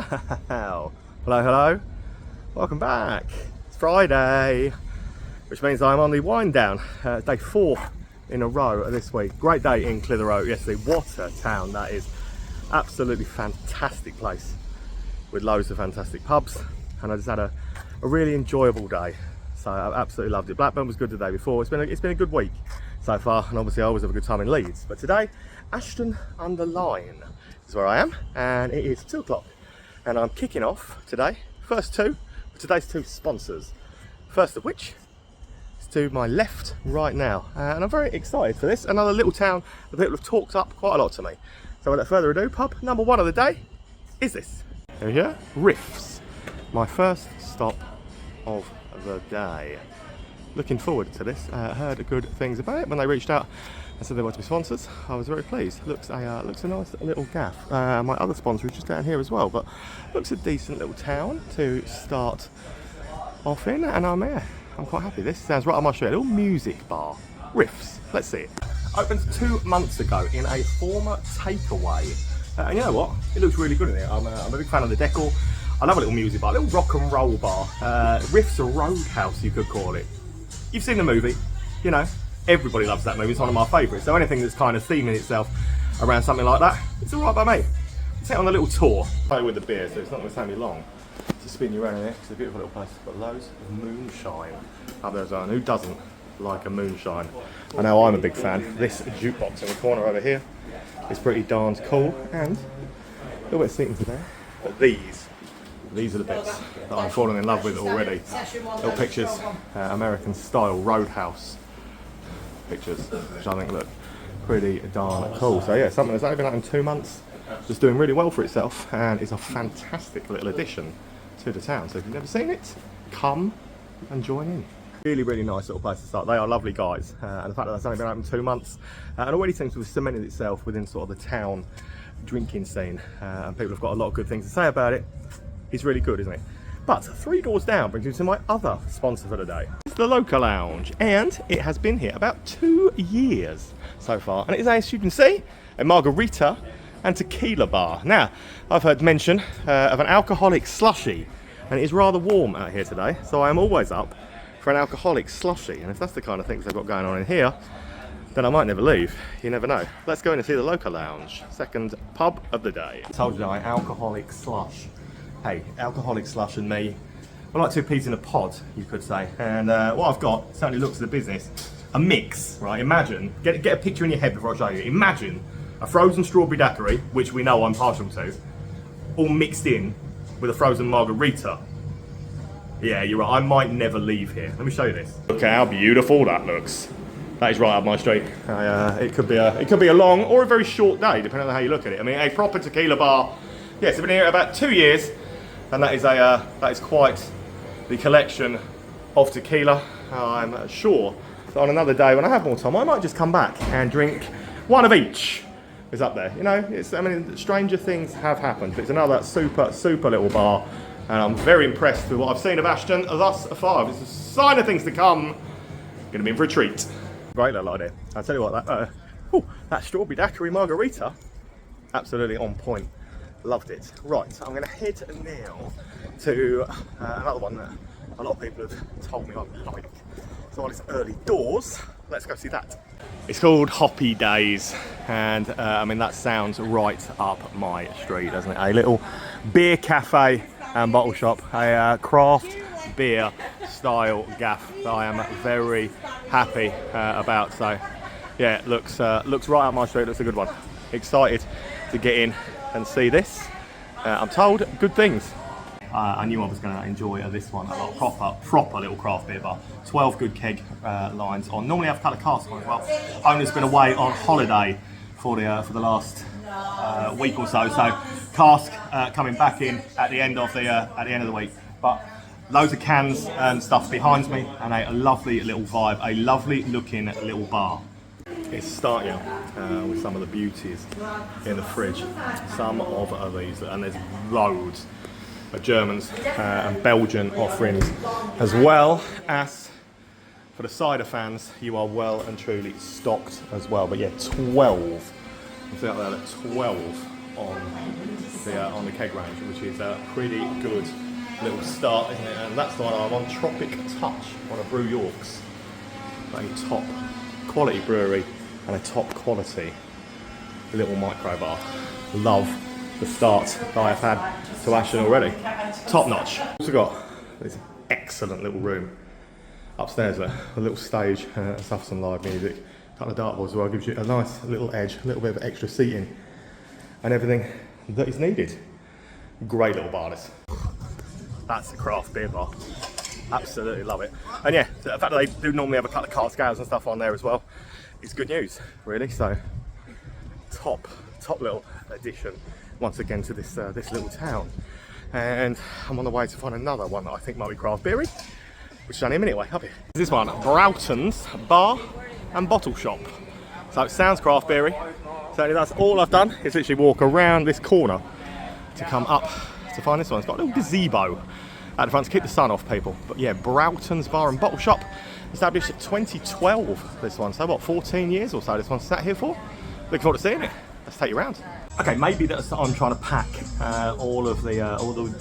Hello, hello. Welcome back. It's Friday, which means I'm on the wind down. Day 4 in a row this week. Great day in Clitheroe yesterday. What a town that is. Absolutely fantastic place with loads of fantastic pubs. And I just had a really enjoyable day. So I absolutely loved it. Blackburn was good the day before. It's been a good week so far. And obviously I always have a good time in Leeds. But today, Ashton Under Lyne is where I am. And it is 2 o'clock. And I'm kicking off today, first two, with today's 2 sponsors. First of which is to my left right now. And I'm very excited for this. Another little town that people have talked up quite a lot to me. So without further ado, pub number 1 of the day is this. Here we go, Riffs. My first stop of the day. Looking forward to this. Heard good things about it when they reached out and said they wanted to be sponsors. I was very pleased. Looks a nice little gaff. My other sponsor is just down here as well, but looks a decent little town to start off in, and I'm here. I'm quite happy. This sounds right on my street. A little music bar. Riffs. Let's see it. Opened 2 months ago in a former takeaway. And you know what? It looks really good in here. I'm a big fan of the decor. I love a little music bar, a little rock and roll bar. Riffs, a roadhouse, you could call it. You've seen the movie, you know. Everybody loves that movie. It's one of my favourites. So anything that's kind of theming itself around something like that, it's all right by me. Let's take on a little tour. Play with the beer, so it's not going to take me long to spin you around in here. It's a beautiful little place. It's got loads of moonshine up there as well. And who doesn't like a moonshine? I know I'm a big fan. This jukebox in the corner over here is pretty darn cool, and a little bit of seating there. But these are the bits that I'm falling in love with already. Little pictures, American style roadhouse pictures, which I think look pretty darn cool. So yeah, something that's only been out in 2 months, just doing really well for itself, and it's a fantastic little addition to the town. So if you've never seen it, come and join in. Really, really nice little place to start. They are lovely guys, and the fact that that's only been open 2 months, and already seems to have cemented itself within sort of the town drinking scene, and people have got a lot of good things to say about it. It's really good, isn't it? But 3 doors down brings me to my other sponsor for the day. It's the Loca Lounge, and it has been here about 2 years so far, and it is, as you can see, a margarita and tequila bar. Now, I've heard mention of an alcoholic slushy, and it is rather warm out here today, so I am always up for an alcoholic slushy, and if that's the kind of things they've got going on in here, then I might never leave. You never know. Let's go in and see the Loca Lounge, second pub of the day. I told you I alcoholic slush. Hey, alcoholic slush and me, we're like 2 peas in a pod, you could say. And what I've got certainly looks at the business. A mix, right? Imagine, get a picture in your head before I show you. Imagine a frozen strawberry daiquiri, which we know I'm partial to, all mixed in with a frozen margarita. Yeah, you're right. I might never leave here. Let me show you this. Look at how beautiful that looks. That is right up my street. It could be a long or a very short day, depending on how you look at it. I mean, a proper tequila bar. Yes, I've been here about 2 years, and that is quite the collection of tequila. I'm sure that on another day when I have more time, I might just come back and drink 1 of each. Is up there, you know. I mean, stranger things have happened. But it's another super little bar. And I'm very impressed with what I've seen of Ashton thus far. It's a sign of things to come. Gonna be in for a treat. Great little idea. I'll tell you what, that strawberry daiquiri margarita, absolutely on point. Loved it. Right, so I'm gonna head now to another one that a lot of people have told me I like. So while it's early doors, let's go see that. It's called Hoppy Daze, and I mean, that sounds right up my street, doesn't it? A little beer cafe and bottle shop, a craft beer style gaff that I am very happy about. So yeah, it looks right up my street. Looks a good one. Excited to get in and see this. I'm told good things. I knew I was going to enjoy this one a lot. Proper little craft beer bar. 12 good keg lines on. Normally I have a couple of casks on as well. Owner's been away on holiday for the last week or so. So cask coming back in at the end of the week. But loads of cans and stuff behind me, and a lovely little vibe, a lovely looking little bar. It's starting with some of the beauties in the fridge. Some of these, and there's loads of Germans and Belgian offerings, as well as for the cider fans, you are well and truly stocked as well. But yeah, 12. See out there, 12 on the keg range, which is a pretty good little start, isn't it? And that's the one I'm on, Tropic Touch, one of Brew York's. A top quality brewery and a top quality little micro bar. Love the start that I've had to Ashton already. Top notch. Also got this excellent little room upstairs there, a little stage, stuff, some live music, a couple of dartboards as well, gives you a nice little edge, a little bit of extra seating and everything that is needed. Great little bar this. That's the craft beer bar. Absolutely love it. And yeah, the fact that they do normally have a couple of card scales and stuff on there as well is good news, really. So top little addition once again to this this little town. And I'm on the way to find another one that I think might be craft beery, which is only a minute away. Up here. This one, Browton's Bar and Bottle Shop. So it sounds craft beery. So that's all I've done is literally walk around this corner to come up to find this one. It's got a little gazebo at the front to keep the sun off people. But yeah, Browton's Bar and Bottle Shop, established in 2012, this one. So what, 14 years or so this one's sat here for? Looking forward to seeing it. Let's take you around. Okay, maybe that's I'm trying to pack all the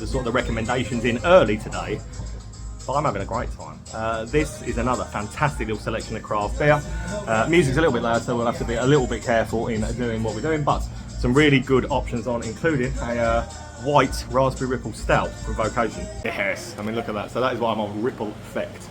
sort of the recommendations in early today, but I'm having a great time. This is another fantastic little selection of craft beer. Music's a little bit loud, so we'll have to be a little bit careful in doing what we're doing, but some really good options on, including a white raspberry ripple stout from Vocation. Yes, I mean look at that. So that is why I'm on Ripple Effect.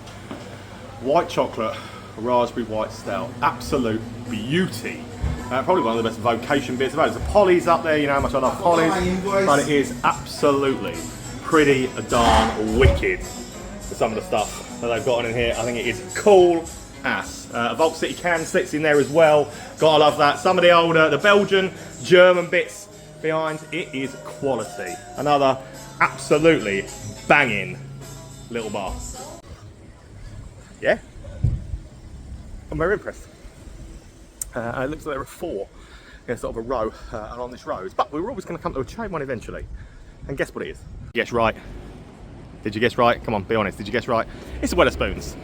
White chocolate, raspberry white stout, absolute beauty. Probably one of the best Vocation beers about. There's a Polly's up there, you know how much I love Polly's, but it is absolutely pretty darn wicked with some of the stuff that they've got in here. I think it is cool ass. A Vault City can sits in there as well. Gotta love that. Some of the older, the Belgian, German bits behind, it is quality. Another absolutely banging little bar. Yeah, I'm very impressed. It looks like there are 4 in sort of a row along this road, but we were always going to come to a chain one eventually. And guess what it is? Guess right. Did you guess right? Come on, be honest. Did you guess right? It's the Wetherspoons.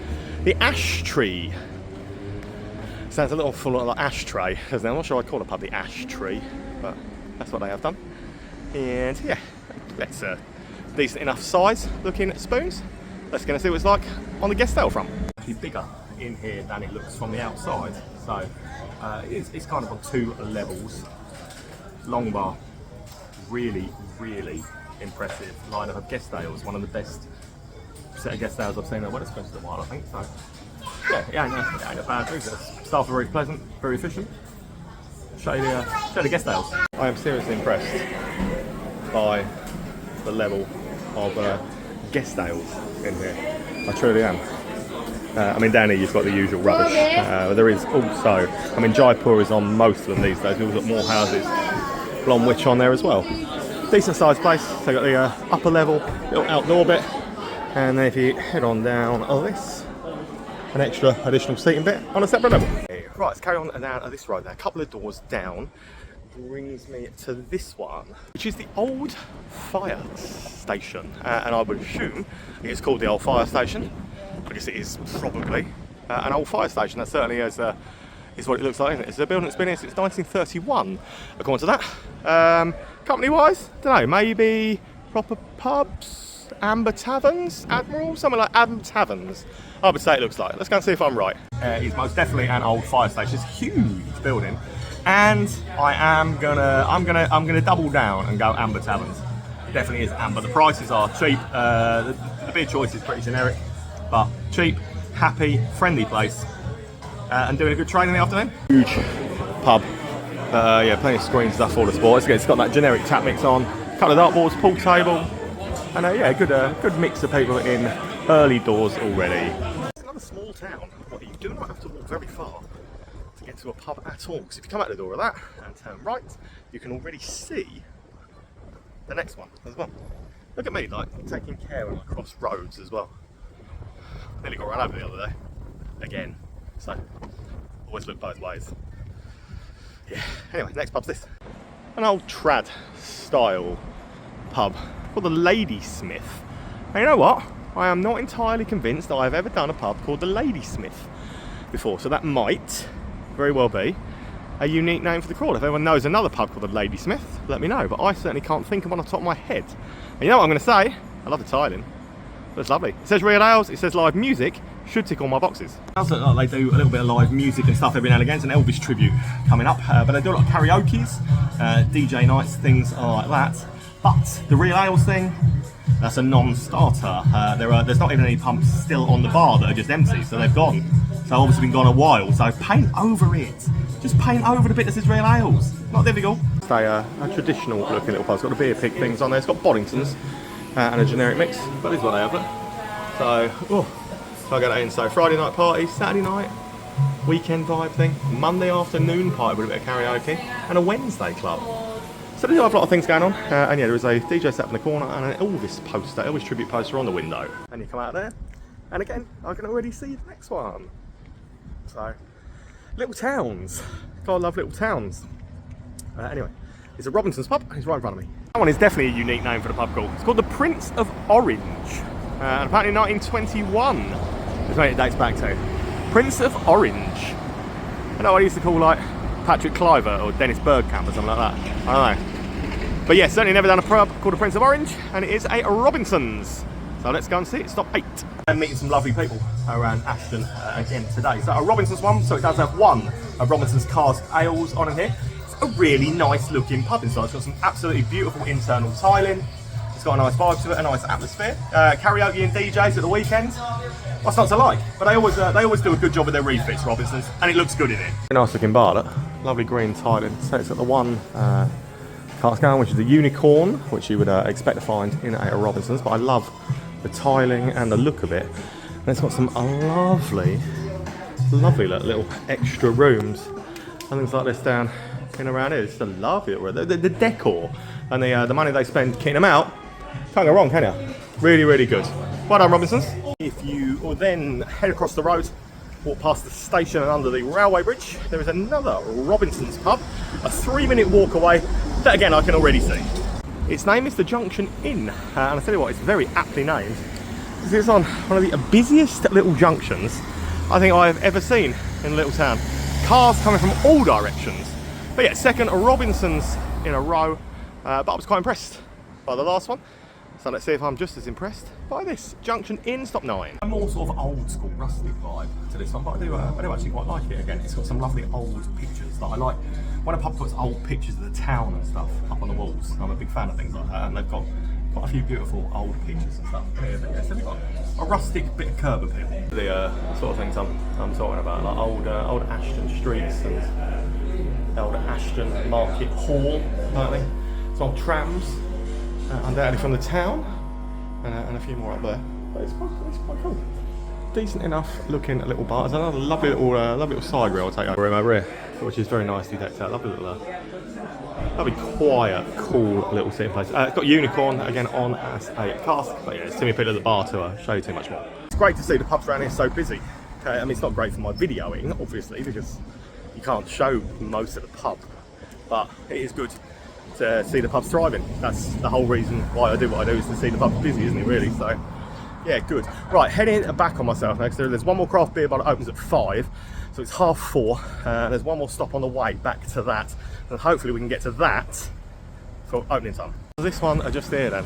The Ash Tree. Sounds a little full of like ashtray, doesn't it? I'm not sure I'd call a pub the Ash Tree, but that's what they have done. And yeah, that's a decent enough size looking spoons. Let's go and see what it's like on the guest ale front. Actually bigger in here than it looks from the outside. So it's kind of on 2 levels. Long bar, really impressive lineup of guest ales. One of the best set of guest ales I've seen at Wetherspoons in a while, I think. So yeah, it ain't a bad drink. Staff are very pleasant, very efficient. Show the guest ales. I am seriously impressed by the level of guest ales in here. I truly am. I mean, down here you've got the usual rubbish. There is also, I mean, Jaipur is on most of them these days. We've got more houses, Blomwich on there as well. Decent sized place. So you've got the upper level, little outdoor bit, and then if you head on down this, an extra additional seating bit on a separate level. Right, let's carry on down this road there. A couple of doors down brings me to this one, which is the old fire station, and I would assume it's called the old fire station because it is probably an old fire station. That certainly is what it looks like, isn't it? It's a building that's been here since 1931, according to that. Company-wise, don't know, maybe proper pubs, Amber Taverns, Admiral, something like Amber Taverns. I would say it looks like. Let's go and see if I'm right. It's most definitely an old fire station. It's a huge building, and I'm gonna double down and go Amber Taverns. Definitely is Amber. The prices are cheap. The beer choice is pretty generic, but cheap, happy, friendly place, and doing a good trade in the afternoon. Huge pub. Yeah, plenty of screen stuff for the sport. It's got that generic tap mix on, a couple of dartboards, pool table, and yeah, good mix of people in early doors already. It's another small town. Well, you do not have to walk very far to get to a pub at all, because if you come out the door of that and turn right, you can already see the next one as well. Look at me, like, taking care when I cross roads as well. Nearly got run over the other day, again, so always look both ways. Yeah, anyway, next pub's this. An old trad style pub called the Ladysmith. And you know what? I am not entirely convinced that I've ever done a pub called the Ladysmith before, so that might very well be a unique name for the crawl. If anyone knows another pub called the Ladysmith, let me know, but I certainly can't think of one on the top of my head. And you know what I'm going to say? I love the tiling. It's lovely. It says real ales, it says live music, should tick all my boxes. It does look like they do a little bit of live music and stuff every now and again. It's an Elvis tribute coming up, but they do a lot of karaoke's, DJ nights, things like that. But the real ales thing, that's a non-starter. There's not even any pumps still on the bar that are just empty, so they've gone. So obviously been gone a while, so paint over it. Just paint over the bit that says real ales. Not difficult. It's a traditional looking little pub. It's got the beer pig things on there. It's got Boddingtons and a generic mix. That is what they have it. So I get that in. So Friday night party, Saturday night, weekend vibe thing, Monday afternoon party with a bit of karaoke, and a Wednesday club. So they do have a lot of things going on. And yeah, there is a DJ set up in the corner and an Elvis poster, Elvis tribute poster on the window. And you come out there, and again, I can already see the next one. So, little towns. God, I love little towns. Anyway, it's a Robinson's pub, and it's right in front of me. That one is definitely a unique name for the pub call. It's called the Prince of Orange. And apparently 1921 is when it dates back to. Prince of Orange. I know I used to call like Patrick Cliver or Dennis Bergkamp or something like that. I don't know. But yeah, certainly never done a pub called the Prince of Orange, and it is a Robinson's. So let's go and see it. Stop 8. I'm meeting some lovely people around Ashton again today. So a Robinson's one, so it does have one of Robinson's cask ales on in here. It's a really nice looking pub inside. It's got some absolutely beautiful internal tiling. It's got a nice vibe to it, a nice atmosphere. Karaoke and DJs at the weekend. What's not to like? But they always do a good job with their refits, Robinson's, and it looks good in it. Nice looking bar, look. Lovely green tiling. So it's got the one cask ale, which is a unicorn, which you would expect to find in a Robinson's. But I love the tiling and the look of it. And it's got some lovely little extra rooms and things like this down in around here. It's a lovely the decor and the money they spend kitting them out. Can't go wrong, can you? Really, really good. Well done, Robinson's. If you will then head across the road, walk past the station and under the railway bridge, there is another Robinson's pub, a 3-minute walk away, that again I can already see. Its name is the Junction Inn, and I tell you what, it's very aptly named. It's on one of the busiest little junctions I think I have ever seen in a little town. Cars coming from all directions. But yeah, second Robinson's in a row, but I was quite impressed by the last one. So let's see if I'm just as impressed by this. Junction Inn, stop 9. A more sort of old school, rustic vibe to this one, but I do actually quite like it. Again, it's got some lovely old pictures that I like. When a pub puts old pictures of the town and stuff up on the walls, I'm a big fan of things like that, and they've got quite a few beautiful old pictures and stuff. Yeah, so they've got a rustic bit of curb appeal. The sort of things I'm talking about, like old Ashton streets and old Ashton Market Hall, kind of thing. Some old trams. Undoubtedly from the town, and a few more up there. But it's quite cool. Decent enough looking little bar. There's another lovely little side rail I'll take over here, which is very nicely decked out. Lovely quiet, cool little sitting place. It's got unicorn again on as a cask, but yeah, it's too many people at the bar to show you too much more. It's great to see the pubs around here so busy. I mean, it's not great for my videoing, obviously, because you can't show most of the pub, but it is good to see the pubs thriving. That's the whole reason why I do what I do, is to see the pubs busy, isn't it, really? So yeah, good. Right, heading back on myself next. There's one more craft beer bar that opens at 5, so it's 4:30. There's one more stop on the way back to that, and hopefully we can get to that for opening time. This one are just here then,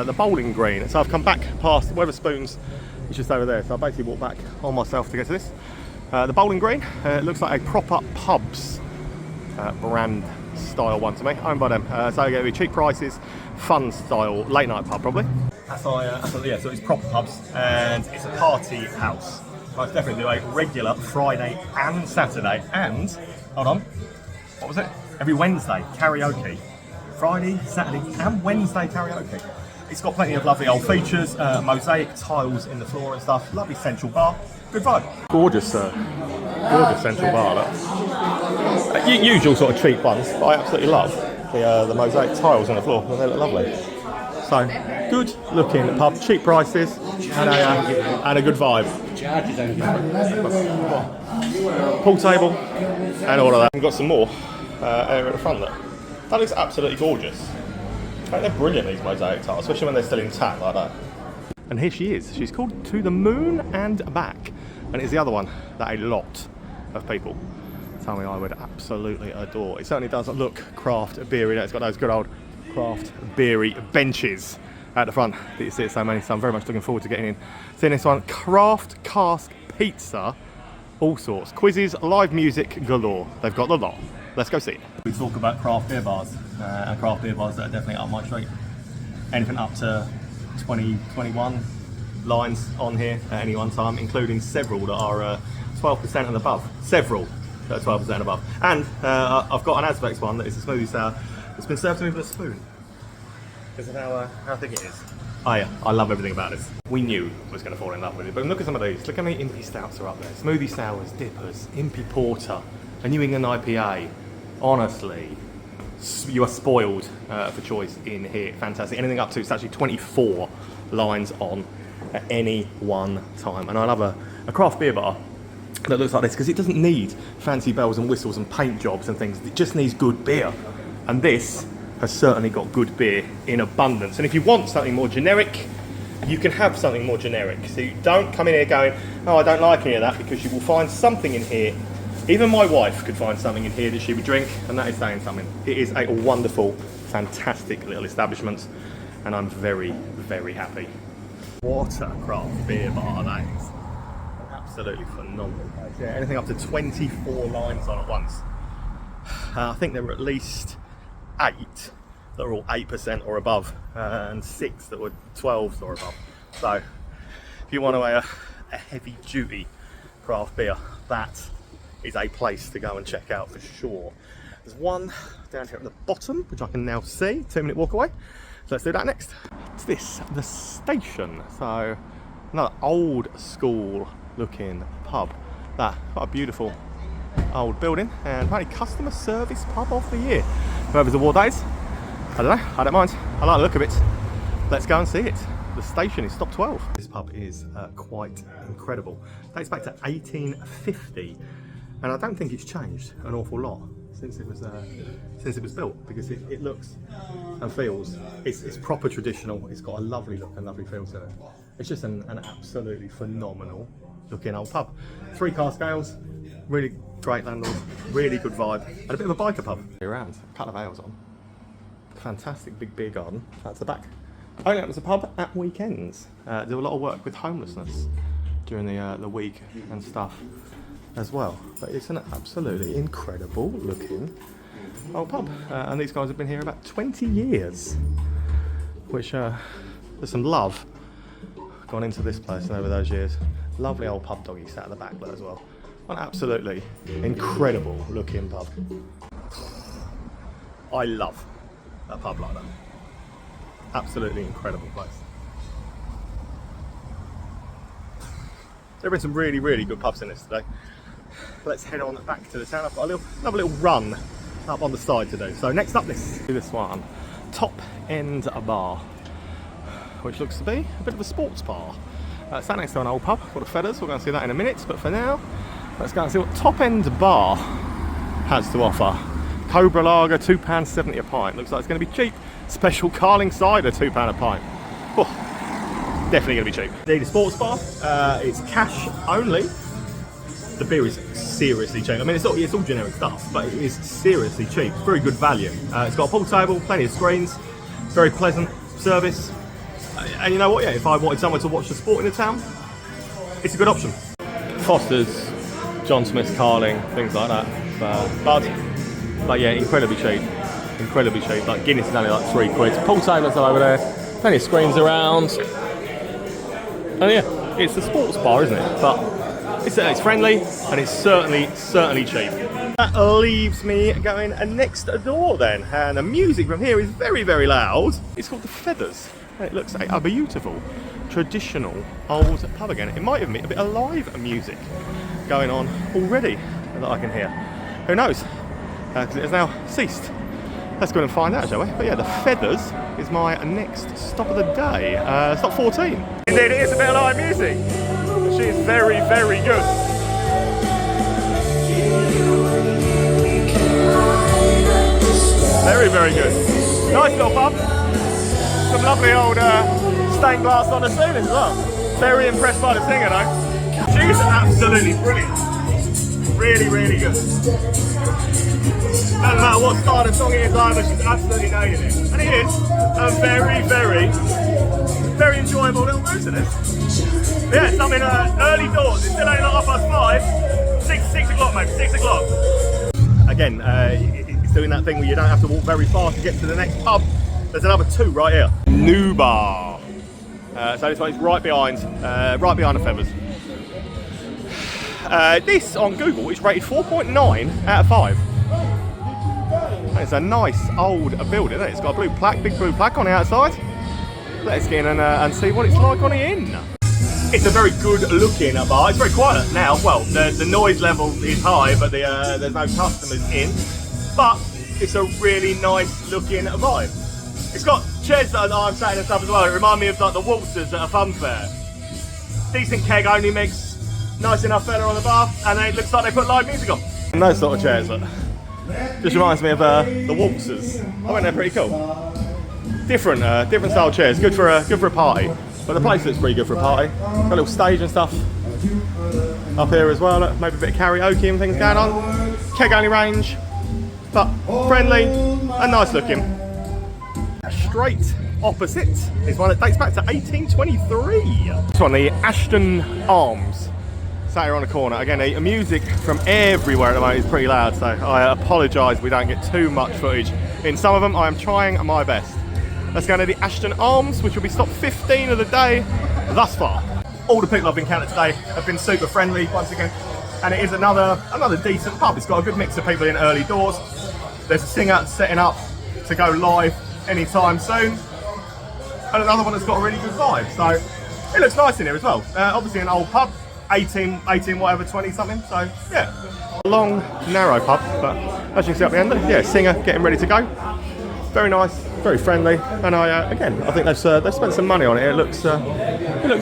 the bowling green. So I've come back past Wetherspoons, it's just over there, so I basically walked back on myself to get to this. The bowling green, it looks like a proper pubs brand style one to me, owned by them. So going to be cheap prices, fun style, late night pub probably. So it's proper pubs and it's a party house. So it's definitely do a regular Friday and Saturday and, hold on, what was it? Every Wednesday, karaoke. Friday, Saturday and Wednesday karaoke. It's got plenty of lovely old features, mosaic tiles in the floor and stuff, lovely central bar, good vibe. Gorgeous central bar, look. Usual sort of cheap ones, but I absolutely love the mosaic tiles on the floor, and they look lovely. So, good looking pub, cheap prices, and a good vibe. Pool table, and all of that. We've got some more area at the front, look. That looks absolutely gorgeous. I think they're brilliant, these mosaic tiles, especially when they're still intact like that. And here she is. She's called To the Moon and Back, and it's the other one that a lot of people tell me I would absolutely adore. It certainly does look craft beery. It's got those good old craft beery benches at the front that you see it so many, so I'm very much looking forward to getting in. Seeing this one, craft cask pizza, all sorts, quizzes, live music galore. They've got the lot. Let's go see it. We talk about craft beer bars, and craft beer bars that are definitely up my street. Anything up to 20, 21 lines on here at any one time, including several that are 12% and above. Several that are 12% and above. And I've got an Azbex one that is a smoothie sour. It's been served to me with a spoon because of how thick it is. Oh yeah, I love everything about this. We knew I was going to fall in love with it, but look at some of these. Look how many Impy Stouts are up there. Smoothie Sours, Dippers, Impy Porter, a New England IPA. Honestly, you are spoiled for choice in here. Fantastic. Anything up to, it's actually 24 lines on at any one time. And I love a craft beer bar that looks like this because it doesn't need fancy bells and whistles and paint jobs and things. It just needs good beer. And this has certainly got good beer in abundance. And if you want something more generic, you can have something more generic. So you don't come in here going, oh, I don't like any of that, because you will find something in here. Even my wife could find something in here that she would drink, and that is saying something. It is a wonderful, fantastic little establishment, and I'm very, very happy. What a craft beer bar that is. Absolutely phenomenal place. Yeah, anything up to 24 lines on at once. I think there were at least 8 that were all 8% or above, and 6 that were 12s or above. So if you want a heavy duty craft beer, that is a place to go and check out for sure. There's one down here at the bottom, which I can now see, 2-minute walk away. So let's do that next. It's this, the Station. So another old school looking pub. That, quite a beautiful old building, and apparently customer service pub of the year. Whoever's award that is, I don't know, I don't mind. I like the look of it. Let's go and see it. The Station is top 12. This pub is quite incredible. It dates back to 1850, and I don't think it's changed an awful lot since it was built, because it looks and feels, it's proper traditional. It's got a lovely look and lovely feel to it. It's just an absolutely phenomenal looking old pub. 3-car scales, really great landlord, really good vibe, and a bit of a biker pub. Around, a couple of ales on. Fantastic big beer garden at the back. Only opens a pub at weekends. Do a lot of work with homelessness during the week and stuff as well. But it's an absolutely incredible looking old pub. And these guys have been here about 20 years, which there's some love gone into this place over those years. Lovely old pub doggy sat at the back there as well. An absolutely incredible looking pub. I love a pub like that. Absolutely incredible place. There have been some really, really good pubs in this today. Let's head on back to the town. I've got another little run up on the side to do. So next up, let's do this one. Top End Bar, which looks to be a bit of a sports bar. Sat next to an old pub called the Feathers. We're going to see that in a minute, but for now, let's go and see what Top End Bar has to offer. Cobra Lager, £2.70 a pint. Looks like it's going to be cheap. Special Carling Cider, £2 a pint. Oh, definitely going to be cheap. Indeed, a sports bar. It's cash only. The beer is seriously cheap. I mean, it's all generic stuff, but it is seriously cheap. It's very good value. It's got a pool table, plenty of screens, very pleasant service. And you know what? Yeah, if I wanted someone to watch the sport in the town, it's a good option. Foster's, John Smith's, Carling, things like that. But yeah, incredibly cheap. Incredibly cheap. Like Guinness is only like £3. Pool tables are over there. Plenty of screens around. And yeah, it's a sports bar, isn't it? But it's friendly, and it's certainly cheap. That leaves me going next door then, and the music from here is very, very loud. It's called the Feathers. It looks like a beautiful, traditional old pub again. It might even be a bit of live music going on already that I can hear. Who knows? Because it has now ceased. Let's go and find out, shall we? But yeah, the Feathers is my next stop of the day. Stop 14. Indeed, it is a bit of live music. She is very, very good. Very, very good. Nice little pub. Some lovely old stained glass on the ceiling as well. Very impressed by the singer though. She's absolutely brilliant. Really, really good. No matter what style of song it is either, she's absolutely nailing it. And it is a very, very, very enjoyable little route to this. Yeah, it's something early doors. It's still only not 5:30. 6 o'clock, mate. 6 o'clock. Again, it's doing that thing where you don't have to walk very far to get to the next pub. There's another 2 right here. Nubar. So this one is right behind the Feathers. This on Google is rated 4.9 out of 5. It's a nice old building, isn't it? It's got a blue plaque, big blue plaque on the outside. Let's get in and see what it's like on the in. It's a very good looking bar. It's very quiet now. Well, the noise level is high, but there's no customers in. But it's a really nice looking vibe. It's got chairs that I'm saying and stuff as well. It reminds me of like the waltzers at a fun fair. Decent keg only mix. Nice enough fella on the bar, and then it looks like they put live music on. And those sort of chairs, look. Just reminds me of the waltzers. I think they're pretty cool. Different style chairs, good for a party. But the place looks pretty good for a party. Got a little stage and stuff up here as well. Look, maybe a bit of karaoke and things going on. Keg only range, but friendly and nice looking. Straight opposite is one that dates back to 1823. This one, the Ashton Arms. Sat here on the corner. Again, the music from everywhere at the moment is pretty loud, so I apologise we don't get too much footage. In some of them, I am trying my best. Let's go to the Ashton Arms, which will be stop 15 of the day thus far. All the people I've encountered today have been super friendly once again, and it is another decent pub. It's got a good mix of people in early doors. There's a singer setting up to go live anytime soon, and another one that's got a really good vibe. So it looks nice in here as well. Obviously an old pub. 18 whatever, 20 something, so yeah. Long, narrow pub, but as you can see up the end, yeah, singer getting ready to go. Very nice, very friendly, and I think they've spent some money on it. It looks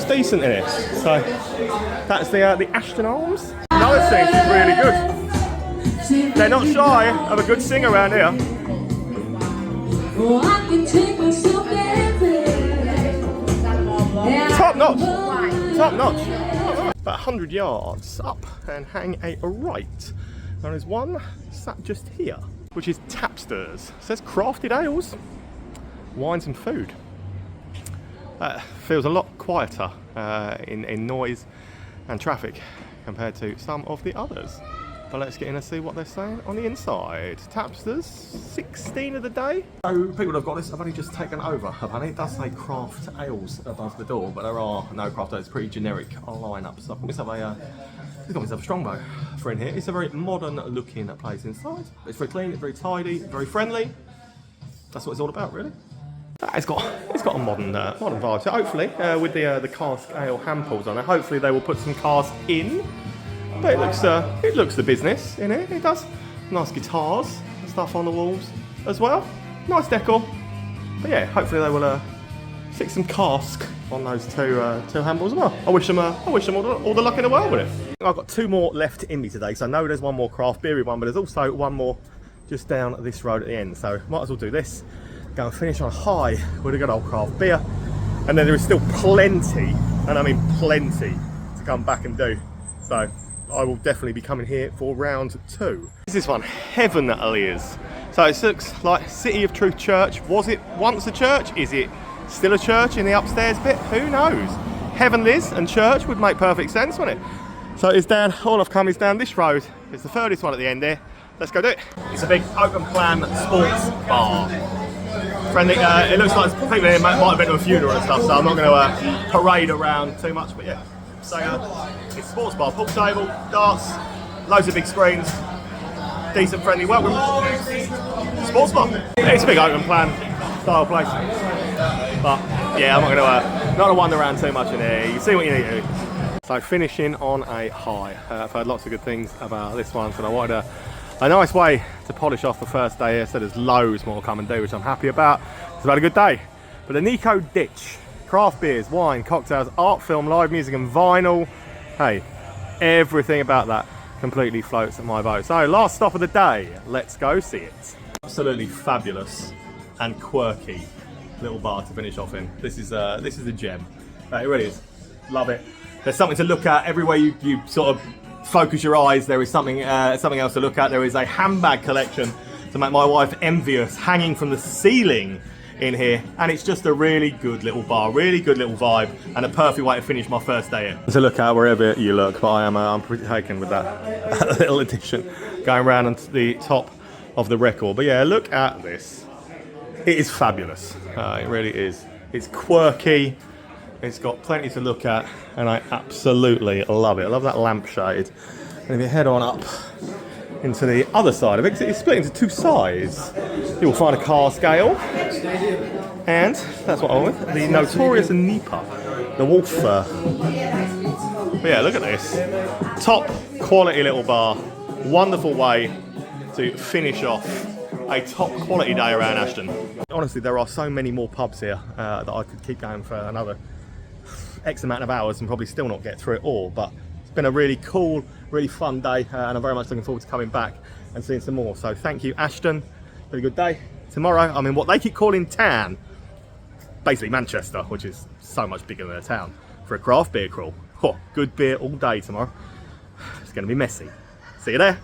decent in it. So that's the Ashton Arms. Another thing is really good. They're not shy of a good singer around here. Top notch, top notch. About 100 yards up and hang a right. There is one sat just here, which is Tapsters. It says crafted ales, wines and food. Feels a lot quieter in noise and traffic compared to some of the others. But let's get in and see what they're saying on the inside. Tapsters, 16 of the day. So people that have got this have only just taken over, apparently. It does say craft ales above the door, but there are no craft ales. It's pretty generic lineup. So I think it's got myself a strongbow for in here. It's a very modern looking place inside. It's very clean, it's very tidy, very friendly. That's what it's all about, really. It's got a modern vibe. So hopefully, with the cask ale hand pulls on it, hopefully they will put some cask in. But it looks the business in it. It does. Nice guitars and stuff on the walls as well. Nice decor. But yeah, hopefully they will stick some cask on those two handballs as well. I wish them all the luck in the world with it. I've got 2 more left in me today, so I know there's one more craft beery one, but there's also one more just down this road at the end. So might as well do this. Go and finish on a high with a good old craft beer, and then there is still plenty, and I mean plenty, to come back and do. So I will definitely be coming here for round 2. This one, Heavenly is. So it looks like City of Truth Church. Was it once a church? Is it still a church in the upstairs bit? Who knows? Heavenly's and church would make perfect sense, wouldn't it? So it's down, all I've come is down this road. It's the furthest one at the end there. Let's go do it. It's a big open plan sports bar. Friendly, it looks like people here might have been to a funeral and stuff, so I'm not going to parade around too much, but yeah. So it's a sports bar, pool table, darts, loads of big screens, decent friendly welcome. Sports bar. It's a big open plan style place. But yeah, I'm not gonna wander around too much in here. You see what you need to do. So finishing on a high. I've heard lots of good things about this one, so I wanted a nice way to polish off the first day here. So there's loads more to come and do, which I'm happy about. It's about a good day. But the Nico Ditch. Craft beers, wine, cocktails, art, film, live music and vinyl. Hey, everything about that completely floats at my boat. So last stop of the day, let's go see it. Absolutely fabulous and quirky little bar to finish off in. This is a gem. It really is. Love it. There's something to look at everywhere you sort of focus your eyes, there is something else to look at. There is a handbag collection to make my wife envious, hanging from the ceiling in here, and it's just a really good little bar, really good little vibe, and a perfect way to finish my first day in. To look at wherever you look, but I'm pretty taken with that little addition going around onto the top of the record. But yeah, look at this. It is fabulous. It really is. It's quirky. It's got plenty to look at, and I absolutely love it. I love that lampshade. And if you head on up into the other side of it, it's split into two sides. You will find a car scale, and that's what I want with, the notorious Nipa, the wolf fur. But yeah, look at this. Top quality little bar. Wonderful way to finish off a top quality day around Ashton. Honestly, there are so many more pubs here that I could keep going for another X amount of hours and probably still not get through it all, but it's been a really cool, really fun day, and I'm very much looking forward to coming back and seeing some more. So thank you, Ashton. Really good day. Tomorrow I'm in what they keep calling town, basically Manchester, which is so much bigger than a town, for a craft beer crawl. Oh, good beer all day tomorrow. It's going to be messy. See you there.